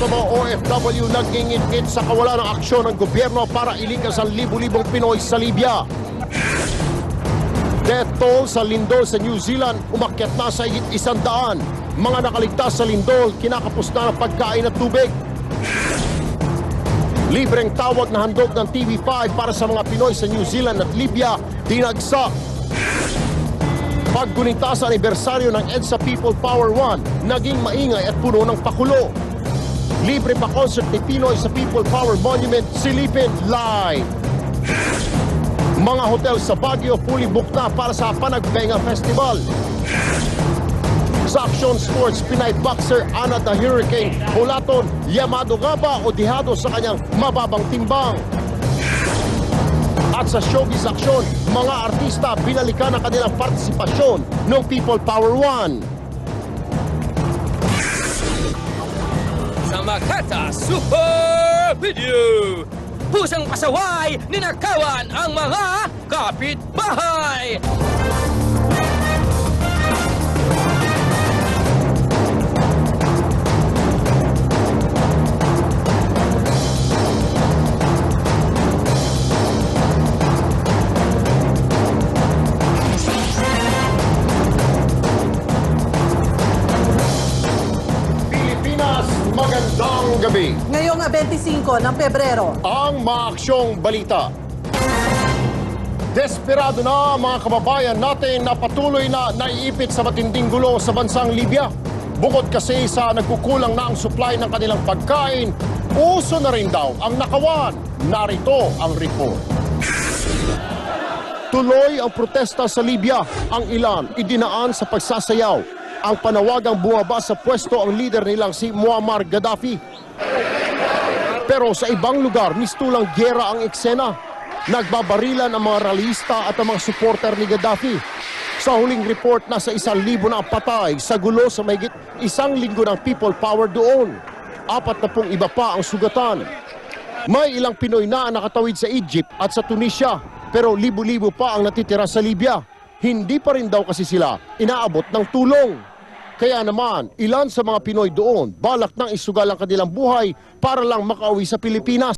sa mga OFW nag-ingit-ngit sa kawalan ng aksyon ng gobyerno para ilikas ang libu-libong Pinoy sa Libya. Death toll sa lindol sa New Zealand umakyat na sa higit 100. Mga nakaligtas sa lindol, kinakapos na ng pagkain at tubig. Libreng tawag na handog ng TV5 para sa mga Pinoy sa New Zealand at Libya, dinagsak. Paggunita sa anibersaryo ng EDSA People Power 1, naging maingay at puno ng pakulo. Libre pa concert ni Pinoy sa People Power Monument, silipin live. Mga hotel sa Baguio fully booked na para sa Panagbenga Festival. Sa Action Sports, Pinay boxer Ana the Hurricane Hulaton, yamado nga ba o dihado sa kanyang mababang timbang? At sa showbiz aksyon, mga artista binalikan ang kanilang partisipasyon ng People Power 1. Sa Makata Super Video, pusang pasaway, ninakawan ang mga kapitbahay. Magandang gabi. Ngayong 25 ng Pebrero. Ang maaksyong balita. Desperado na mga kababayan natin na patuloy na naiipit sa matinding gulo sa bansang Libya. Bukod kasi sa nagkukulang na ang supply ng kanilang pagkain, uso na rin daw ang nakawan. Narito ang report. Tuloy ang protesta sa Libya. Ang ilan idinaan sa pagsasayaw. Ang panawagang bumaba sa pwesto ang leader nilang si Muammar Gaddafi. Pero sa ibang lugar, mistulang gyera ang eksena. Nagbabarilan ang mga rallyista at ang mga supporter ni Gaddafi. Sa huling report, nasa 1,000 na patay sa gulo sa mahigit 1 linggo ng people power doon. 40 iba pa ang sugatan. May ilang Pinoy na nakatawid sa Egypt at sa Tunisia, pero libo-libo pa ang natitira sa Libya. Hindi pa rin daw kasi sila inaabot ng tulong. Kaya naman, ilan sa mga Pinoy doon balak nang isugal ang kanilang buhay para lang makauwi sa Pilipinas.